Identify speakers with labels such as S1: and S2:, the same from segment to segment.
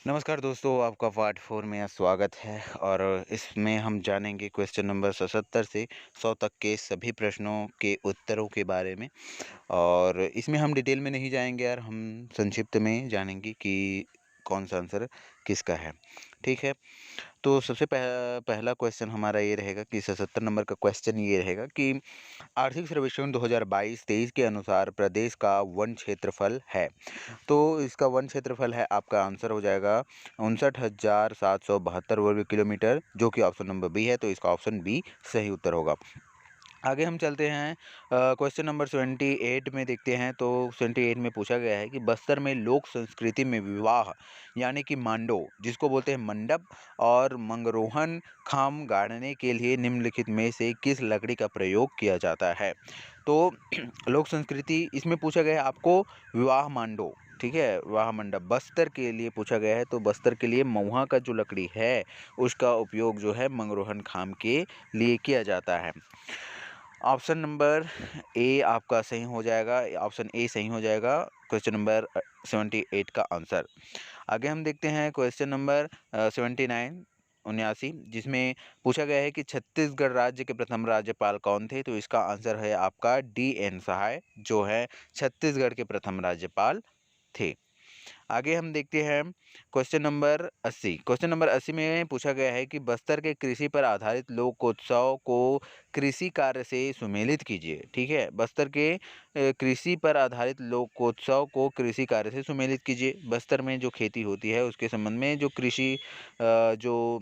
S1: नमस्कार दोस्तों, आपका पार्ट 4 में स्वागत है और इसमें हम जानेंगे क्वेश्चन नंबर 77 से 100 तक के सभी प्रश्नों के उत्तरों के बारे में। और इसमें हम डिटेल में नहीं जाएंगे यार, हम संक्षिप्त में जानेंगे कि कौन सा आंसर किसका है। ठीक है, तो सबसे पहला क्वेश्चन हमारा ये रहेगा कि 77 नंबर का क्वेश्चन ये रहेगा कि आर्थिक सर्वेक्षण 2022-23 के अनुसार प्रदेश का वन क्षेत्रफल है। तो इसका वन क्षेत्रफल है, आपका आंसर हो जाएगा 59,772 वर्ग किलोमीटर, जो कि ऑप्शन नंबर बी है। तो इसका ऑप्शन बी सही उत्तर होगा। आगे हम चलते हैं क्वेश्चन नंबर 78 में देखते हैं। तो 78 में पूछा गया है कि बस्तर में लोक संस्कृति में विवाह यानी कि मांडो, जिसको बोलते हैं मंडप, और मंगरोहन खाम गाड़ने के लिए निम्नलिखित में से किस लकड़ी का प्रयोग किया जाता है। तो लोक संस्कृति इसमें पूछा गया है आपको विवाह मांडो, ठीक है, विवाह मंडप बस्तर के लिए पूछा गया है। तो बस्तर के लिए महुआ का जो लकड़ी है उसका उपयोग जो है मंगरोहन खाम के लिए किया जाता है। ऑप्शन नंबर ए आपका सही हो जाएगा, ऑप्शन ए सही हो जाएगा क्वेश्चन नंबर 78 का आंसर। आगे हम देखते हैं क्वेश्चन नंबर 79 79, जिसमें पूछा गया है कि छत्तीसगढ़ राज्य के प्रथम राज्यपाल कौन थे। तो इसका आंसर है आपका डी एन सहाय, जो है छत्तीसगढ़ के प्रथम राज्यपाल थे। आगे हम देखते हैं क्वेश्चन नंबर 80। क्वेश्चन नंबर 80 में पूछा गया है कि बस्तर के कृषि पर आधारित लोकोत्सव को कृषि कार्य से सुमेलित कीजिए। ठीक है, बस्तर के कृषि पर आधारित लोकोत्सव को कृषि कार्य से सुमेलित कीजिए। बस्तर में जो खेती होती है उसके संबंध में जो कृषि जो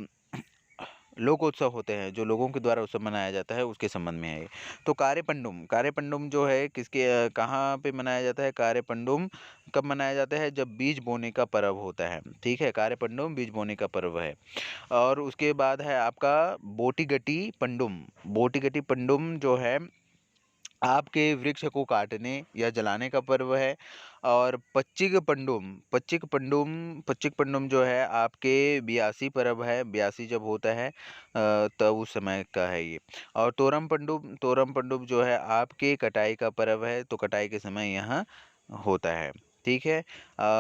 S1: लोकोत्सव होते हैं, जो लोगों के द्वारा उत्सव मनाया जाता है, उसके संबंध में है ये। तो कार्यपंडुम, कार्यपंडुम जो है किसके कहाँ पे मनाया जाता है। कार्यपंडुम कब मनाया जाता है, जब बीज बोने का पर्व होता है। ठीक है, कार्यपंडुम बीज बोने का पर्व है। और उसके बाद है आपका बोटीगटी पंडुम। बोटीगटी पंडुम जो है आपके वृक्ष को काटने या जलाने का पर्व है। और पच्चिक पंडुम जो है आपके बियासी पर्व है, बियासी जब होता है तब उस समय का है ये। और तोरम पंडुम जो है आपके कटाई का पर्व है, तो कटाई के समय यहाँ होता है। ठीक है,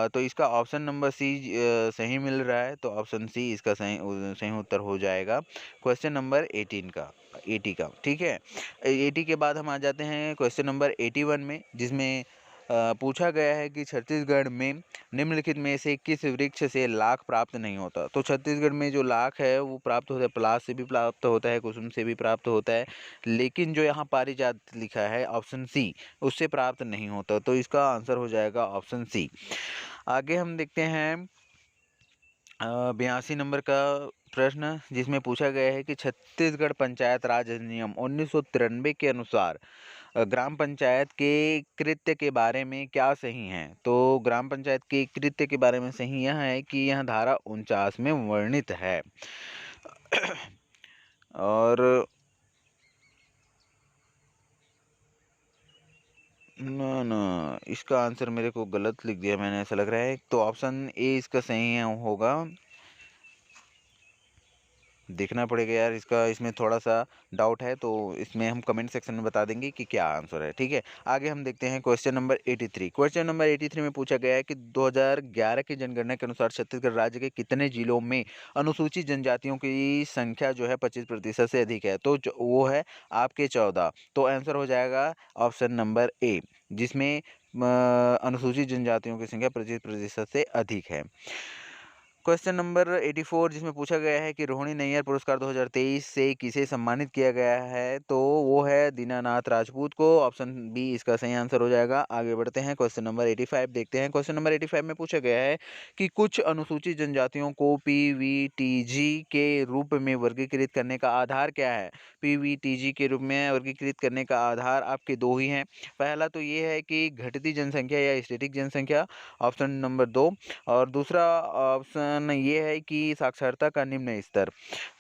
S1: तो इसका ऑप्शन नंबर सी सही मिल रहा है। तो ऑप्शन सी इसका सही उत्तर हो जाएगा क्वेश्चन नंबर 18 का, 80 का। ठीक है, 80 के बाद हम आ जाते हैं क्वेश्चन नंबर 81 में, जिसमें पूछा गया है कि छत्तीसगढ़ में निम्नलिखित में से किस वृक्ष से लाख प्राप्त नहीं होता। तो छत्तीसगढ़ में जो लाख है वो प्राप्त होता है, पलाश से भी प्राप्त होता है, कुसुम से भी प्राप्त होता है, लेकिन जो यहाँ पारिजात लिखा है ऑप्शन सी, उससे प्राप्त नहीं होता। तो इसका आंसर हो जाएगा ऑप्शन सी। आगे हम देखते हैं 82 नंबर का प्रश्न, जिसमें पूछा गया है कि छत्तीसगढ़ पंचायत राज अधिनियम 1993 के अनुसार ग्राम पंचायत के कृत्य के बारे में क्या सही है। तो ग्राम पंचायत के कृत्य के बारे में सही यह है कि यह धारा 49 में वर्णित है। और ना ना, इसका आंसर मेरे को गलत लिख दिया मैंने, ऐसा लग रहा है। तो ऑप्शन ए इसका सही है होगा, देखना पड़ेगा यार इसका, इसमें थोड़ा सा डाउट है, तो इसमें हम कमेंट सेक्शन में बता देंगे कि क्या आंसर है। ठीक है, आगे हम देखते हैं क्वेश्चन नंबर 83। क्वेश्चन नंबर 83 में पूछा गया है कि 2011 की जनगणना के अनुसार छत्तीसगढ़ राज्य के कितने जिलों में अनुसूचित जनजातियों की संख्या जो है 25% से अधिक है। तो वो है आपके 14। तो आंसर हो जाएगा ऑप्शन नंबर ए, जिसमें अनुसूचित जनजातियों की संख्या 25% से अधिक है। क्वेश्चन नंबर 84, जिसमें पूछा गया है कि रोहिणी नैयर पुरस्कार 2023 से किसे सम्मानित किया गया है। तो वो है दीनानाथ राजपूत को। ऑप्शन बी इसका सही आंसर हो जाएगा। आगे बढ़ते हैं क्वेश्चन नंबर 85 देखते हैं। क्वेश्चन नंबर 85 में पूछा गया है कि कुछ अनुसूचित जनजातियों को पीवीटीजी के रूप में वर्गीकृत करने का आधार क्या है। पीवीटीजी के रूप में वर्गीकृत करने का आधार आपके दो ही हैं। पहला तो ये है कि घटती जनसंख्या या स्टैटिक जनसंख्या, ऑप्शन नंबर 2। और दूसरा ऑप्शन ये है कि साक्षरता का निम्न स्तर।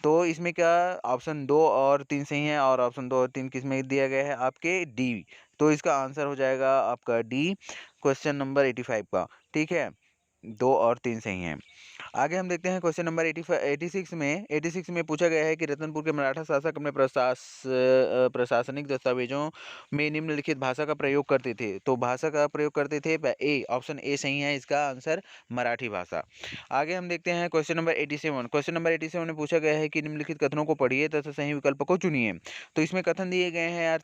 S1: तो इसमें क्या ऑप्शन 2 और 3 सही है, और ऑप्शन 2 और 3 किस में दिया गया है आपके डी। तो इसका आंसर हो जाएगा आपका डी क्वेश्चन नंबर 85 का। ठीक है, 2 और 3 सही हैं। आगे हम देखते हैं क्वेश्चन नंबर 86 में पूछा गया है कि रतनपुर के मराठा शासक अपने प्रशासनिक दस्तावेजों में निम्नलिखित भाषा का प्रयोग करते थे। तो भाषा का प्रयोग करते थे ऑप्शन ए सही है, इसका आंसर मराठी भाषा। आगे हम देखते हैं क्वेश्चन नंबर 87। क्वेश्चन नंबर 87 में पूछा गया है कि निम्नलिखित कथनों को पढ़िए तथा सही विकल्प को चुनिए। तो इसमें कथन दिए गए हैं यार,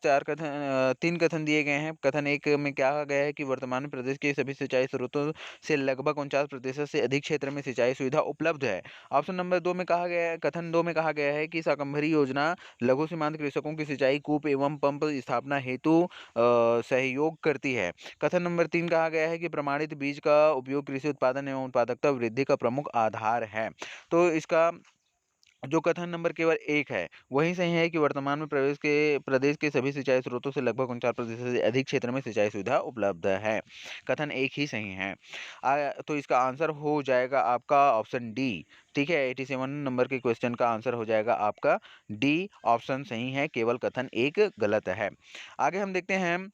S1: 3 कथन दिए गए हैं। कथन 1 में क्या कहा गया है कि वर्तमान में प्रदेश के सभी सिंचाई स्रोतों से लगभग 49% से अधिक क्षेत्र में सिंचाई सुविधा उपलब्ध है। ऑप्शन नंबर 2 में कहा गया है, कथन 2 में कहा गया है कि शाकंभरी योजना लघु सीमांत कृषकों की सिंचाई कूप एवं पंप स्थापना हेतु सहयोग करती है। कथन नंबर 3 कहा गया है कि प्रमाणित बीज का उपयोग कृषि उत्पादन एवं उत्पादकता वृद्धि का प्रमुख आधार है। तो इसका जो कथन नंबर केवल 1 है वही सही है कि वर्तमान में प्रदेश के सभी सिंचाई स्रोतों से लगभग 49% से अधिक क्षेत्र में सिंचाई सुविधा उपलब्ध है। कथन 1 ही सही है। तो इसका आंसर हो जाएगा आपका ऑप्शन डी। ठीक है, 87 नंबर के क्वेश्चन का आंसर हो जाएगा आपका डी ऑप्शन सही है, केवल कथन 1 गलत है। आगे हम देखते हैं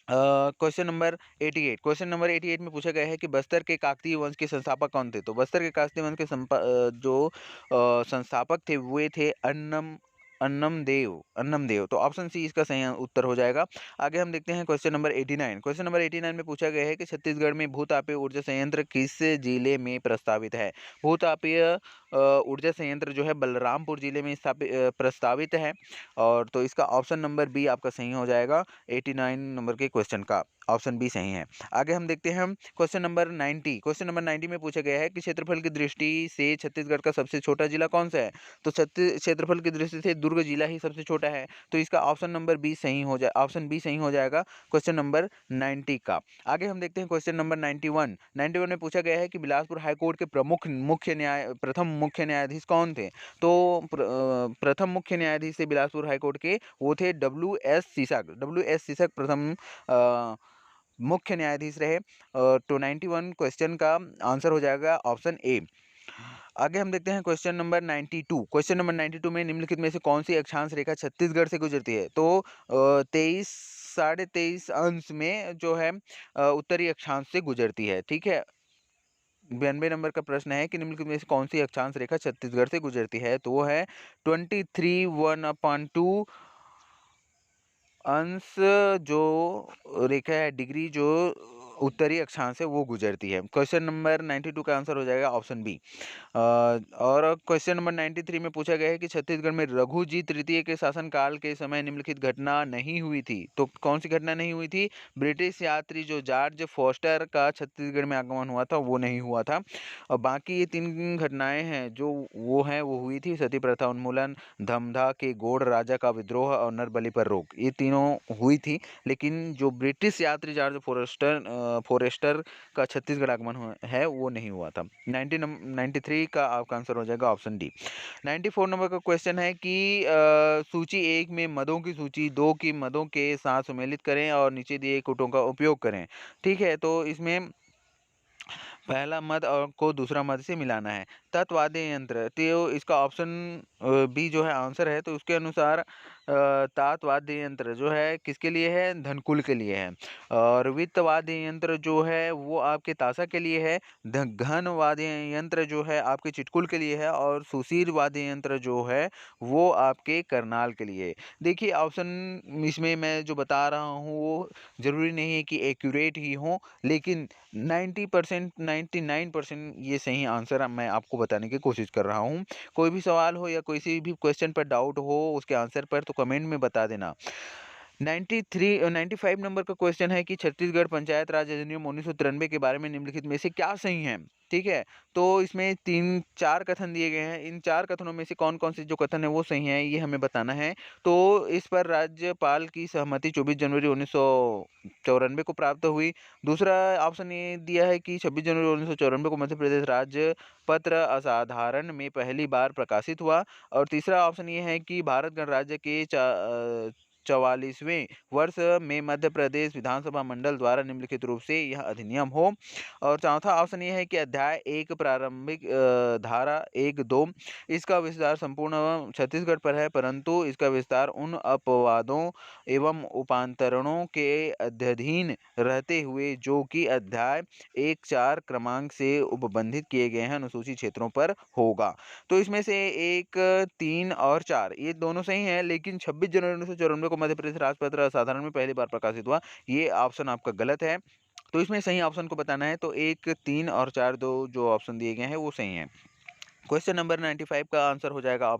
S1: क्वेश्चन नंबर 88 में पूछा गया है कि बस्तर के काकतीय वंश के संस्थापक कौन थे। तो बस्तर के काकतीय वंश के संस्थापक थे वे थे अन्नम देव। तो ऑप्शन सी इसका सही उत्तर हो जाएगा। आगे हम देखते हैं क्वेश्चन नंबर 89। क्वेश्चन नंबर 89 में पूछा गया है कि छत्तीसगढ़ में भूतापीय ऊर्जा संयंत्र किस जिले में प्रस्तावित है। भूतापीय ऊर्जा संयंत्र जो है बलरामपुर जिले में प्रस्तावित है। और तो इसका ऑप्शन नंबर बी आपका सही हो जाएगा 89 नंबर के क्वेश्चन का। ऑप्शन बी सही है। आगे हम देखते हैं क्वेश्चन नंबर 90। क्वेश्चन नंबर 90 में पूछा गया है कि क्षेत्रफल की दृष्टि से छत्तीसगढ़ का सबसे छोटा जिला कौन सा है। तो क्षेत्रफल की दृष्टि से दुर्ग जिला ही सबसे छोटा है। तो इसका ऑप्शन बी सही हो जाएगा क्वेश्चन नंबर 90 का। आगे हम देखते हैं क्वेश्चन नंबर 91 में पूछा गया है कि बिलासपुर हाईकोर्ट के प्रथम मुख्य न्यायाधीश कौन थे। तो प्रथम मुख्य न्यायाधीश थे बिलासपुर हाईकोर्ट के, वो थे डब्ल्यू एस सीसक प्रथम मुख्य न्यायाधीश रहे। तो 91 क्वेश्चन का आंसर हो जाएगा ऑप्शन ए। आगे हम देखते हैं क्वेश्चन नंबर 92। क्वेश्चन नंबर 92 में निम्नलिखित में से कौन सी अक्षांश रेखा छत्तीसगढ़ से गुजरती है। तो 23 23.5 अंश में जो है उत्तरी अक्षांश से गुजरती है। ठीक है, 92 नंबर का प्रश्न है कि निम्नलिखित में से कौन सी अक्षांश रेखा छत्तीसगढ़ से गुजरती है। तो वो है 23 अंश जो रेखा है डिग्री जो उत्तरी अक्षांश है वो गुजरती है। क्वेश्चन नंबर 92 का आंसर हो जाएगा ऑप्शन बी। और क्वेश्चन नंबर 93 में पूछा गया है कि छत्तीसगढ़ में रघुजी तृतीय के शासनकाल के समय निम्नलिखित घटना नहीं हुई थी। तो कौन सी घटना नहीं हुई थी। ब्रिटिश यात्री जो जॉर्ज फोस्टर का छत्तीसगढ़ में आगमन हुआ था वो नहीं हुआ था। और बाकी ये 3 घटनाएं हैं जो वो हुई थी। सती प्रथा उन्मूलन, धमधा के गोंड राजा का विद्रोह और नरबलि पर रोक, ये तीनों हुई थी। लेकिन जो ब्रिटिश यात्री जॉर्ज फोरेस्टर का छत्तीसगढ़ आगमन है वो नहीं हुआ था। 93 का आपका आंसर हो जाएगा ऑप्शन डी। 94 नंबर का क्वेश्चन है कि सूची 1 में मदों की सूची 2 की मदों के साथ सुमेलित करें और नीचे दिए कोटों का उपयोग करें। ठीक है, तो इसमें पहला मद और को दूसरा मद से मिलाना है। तत्वाद्य यंत्र, तो इसका ऑप्शन बी जो है आंसर है। तो उसके अनुसार तात्वाद्य यंत्र जो है किसके लिए है, धनकुल के लिए है। और वित्तवाद्य यंत्र जो है वो आपके तासा के लिए है। घन वाद्य यंत्र जो है आपके चिटकुल के लिए है। और सुशीर वाद्य यंत्र जो है वो आपके करनाल के लिए। देखिए ऑप्शन इसमें मैं जो बता रहा हूँ वो ज़रूरी नहीं है कि एक्यूरेट ही हो, लेकिन 90% 99% ये सही आंसर मैं आपको बताने की कोशिश कर रहा हूँ। कोई भी सवाल हो या किसी भी क्वेश्चन पर डाउट हो उसके आंसर पर तो कमेंट में बता देना। 95 नंबर का क्वेश्चन है कि छत्तीसगढ़ पंचायत राज अधिनियम 1993 के बारे में निम्नलिखित में से क्या सही है। ठीक है, तो इसमें 3-4 कथन दिए गए हैं। इन 4 कथनों में से कौन कौन से जो कथन है वो सही है ये हमें बताना है। तो इस पर राज्यपाल की सहमति 24 जनवरी 1994 को प्राप्त हुई। दूसरा ऑप्शन ये दिया है कि 26 जनवरी 1994 को मध्य प्रदेश राज्य पत्र असाधारण में पहली बार प्रकाशित हुआ। और तीसरा ऑप्शन ये है कि भारत गणराज्य के 44वें वर्ष में मध्य प्रदेश विधानसभा मंडल द्वारा निम्नलिखित रूप से यह अधिनियम हो। और चौथा ऑप्शन ये है कि अध्याय 1 प्रारंभिक धारा 1-2 इसका विस्तार संपूर्ण छत्तीसगढ़ पर है, परंतु इसका विस्तार उन अपवादों एवं उपांतरणों के अध्ययन रहते हुए जो कि अध्याय 1-4 क्रमांक से उपबंधित किए गए हैं अनुसूचित क्षेत्रों पर होगा। तो इसमें से 1, 3 और 4 ये दोनों सही हैं, लेकिन 26 जनवरी 1994 को मध्य प्रदेश राजपत्र असाधारण में पहली बार प्रकाशित हुआ, ये ऑप्शन आपका गलत है। तो इसमें सही ऑप्शन को बताना है, तो 1, 3 और 4 दो जो ऑप्शन दिए गए हैं वो सही हैं। क्वेश्चन नंबर 95 का आंसर हो जाएगा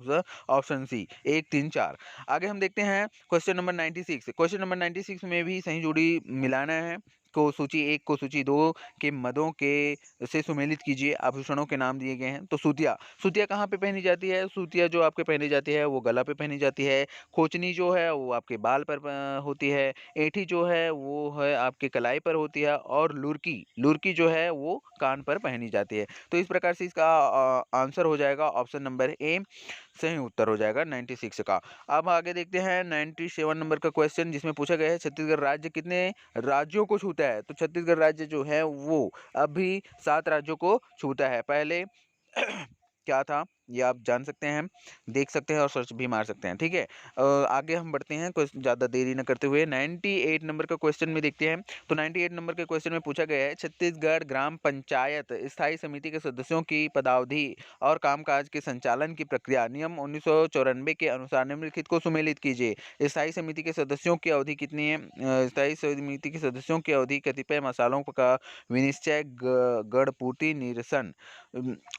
S1: ऑप्शन सी 1, 3, 4। आगे हम देखते हैं क्वेश्चन नंबर 96। क्वेश्चन नंबर 96 में भी सही जोड़ी मिलाना है। को सूची 1 को सूची 2 के मदों के से सुमेलित कीजिए। आभूषणों के नाम दिए गए हैं। तो सूतिया, सूतिया कहाँ पे पहनी जाती है? सूतिया जो आपके पहनी जाती है वो गला पे पहनी जाती है। खोचनी जो है वो आपके बाल पर होती है। ऐंठी जो है वो है आपके कलाई पर होती है, और लुरकी, लुरकी जो है वो कान पर पहनी जाती है। तो इस प्रकार से इसका आंसर हो जाएगा ऑप्शन नंबर ए, सही उत्तर हो जाएगा 96 का। अब आगे देखते हैं 97 नंबर का क्वेश्चन, जिसमें पूछा गया है छत्तीसगढ़ राज्य कितने राज्यों को छूता है? तो छत्तीसगढ़ राज्य जो है वो अभी 7 राज्यों को छूता है। पहले क्या था ये आप जान सकते हैं, देख सकते हैं और सर्च भी मार सकते हैं। ठीक है, आगे हम बढ़ते हैं, कुछ ज़्यादा देरी न करते हुए 98 नंबर का क्वेश्चन में देखते हैं। तो 98 नंबर के क्वेश्चन में पूछा गया है छत्तीसगढ़ ग्राम पंचायत स्थायी समिति के सदस्यों की पदावधि और कामकाज के संचालन की प्रक्रिया नियम 1994 के अनुसार निम्नलिखित को सुमेलित कीजिए। स्थायी समिति के सदस्यों की अवधि कितनी है? स्थायी समिति के सदस्यों की अवधि कतिपय मसालों का विनिश्चय, गढ़पूर्ति, निरसन।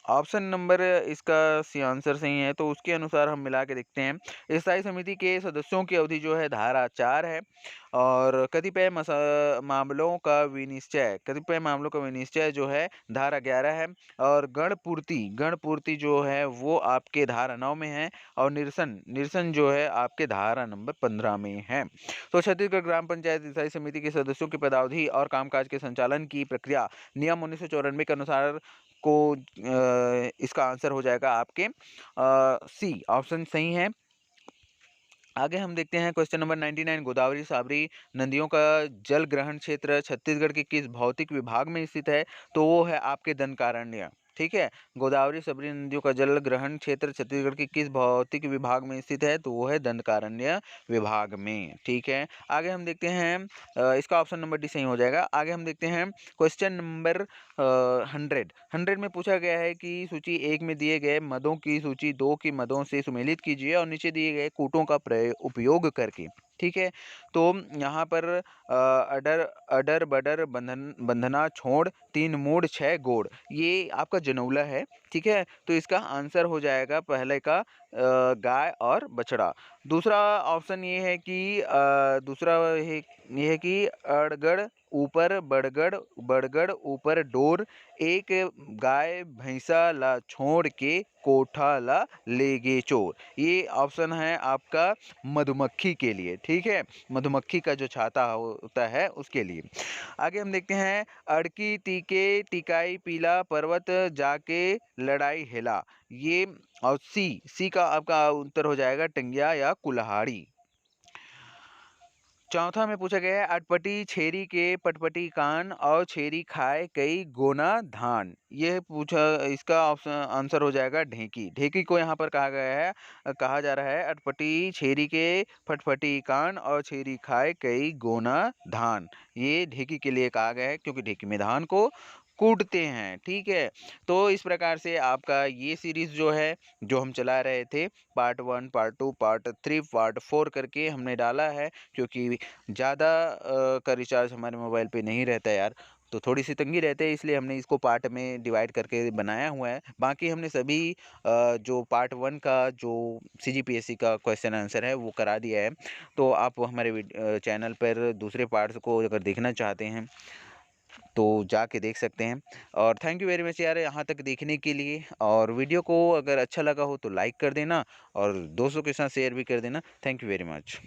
S1: ऑप्शन नंबर इसका सी आंसर सही है, तो उसके अनुसार हम मिला के देखते हैं। स्थायी समिति के सदस्यों की अवधि जो है धारा 4 है, और कतिपय मामलों का विनिश्चय जो है धारा 11 है, और गणपूर्ति जो है वो आपके धारा 9 में है, और निरसन जो है आपके धारा नंबर 15 में है। तो छत्तीसगढ़ ग्राम पंचायत स्थायी समिति के सदस्यों की पदावधि और कामकाज के संचालन की प्रक्रिया नियम 1994 के अनुसार को इसका आंसर हो जाएगा आपके सी ऑप्शन सही है। आगे हम देखते हैं क्वेश्चन नंबर 99। गोदावरी साबरी नदियों का जल ग्रहण क्षेत्र छत्तीसगढ़ के किस भौतिक विभाग में स्थित है? तो वो है आपके दंडकारण्य। ठीक है, गोदावरी सबरी नदियों का जल ग्रहण क्षेत्र छत्तीसगढ़ के किस भौतिक विभाग में स्थित है? तो वो है दंडकारण्य विभाग में। ठीक है, आगे हम देखते हैं इसका ऑप्शन नंबर डी सही हो जाएगा। आगे हम देखते हैं क्वेश्चन नंबर 100 में पूछा गया है कि सूची 1 में दिए गए मदों की सूची 2 की मदों से सुमेलित कीजिए और नीचे दिए गए कूटों का उपयोग करके। ठीक है, तो यहाँ पर अडर अडर बडर बंधना छोड़ 3 मूड़ 6 गोड़ ये आपका जनौला है। ठीक है, तो इसका आंसर हो जाएगा पहले का गाय और बछड़ा। दूसरा ऑप्शन ये है कि ये है कि अड़गड़ ऊपर बड़गड़ बड़गड़ ऊपर डोर एक गाय भैंसा ला छोड़ के कोठा ला लेगे चोर। ये ऑप्शन है आपका मधुमक्खी के लिए। ठीक है, मधुमक्खी का जो छाता होता है उसके लिए। आगे हम देखते हैं अड़की तीके टिकाई पीला पर्वत जाके लड़ाई हेला। ये और सी का आपका उत्तर हो जाएगा टंगिया या कुल्हाड़ी। चौथा में पूछा गया है अटपटी छेरी के पटपटी कान और छेरी खाए कई गोना धान। ये पूछा, इसका ऑप्शन आंसर हो जाएगा ढेकी। ढेकी को यहाँ पर कहा गया है, कहा जा रहा है अटपटी छेरी के फटफटी कान और छेरी खाए कई गोना धान। ये ढेकी के लिए कहा गया है क्योंकि ढेकी में धान को कूटते हैं। ठीक है, तो इस प्रकार से आपका ये सीरीज जो है जो हम चला रहे थे पार्ट 1, पार्ट 2, पार्ट 3, पार्ट 4 करके हमने डाला है, क्योंकि ज़्यादा का रिचार्ज हमारे मोबाइल पे नहीं रहता यार, तो थोड़ी सी तंगी रहती है, इसलिए हमने इसको पार्ट में डिवाइड करके बनाया हुआ है। बाकी हमने सभी जो पार्ट 1 का जो CGPSC का क्वेश्चन आंसर है वो करा दिया है। तो आप हमारे चैनल पर दूसरे पार्ट्स को अगर देखना चाहते हैं तो जाके देख सकते हैं। और थैंक यू वेरी मच यार यहाँ तक देखने के लिए, और वीडियो को अगर अच्छा लगा हो तो लाइक कर देना और दोस्तों के साथ शेयर भी कर देना। Thank you very much.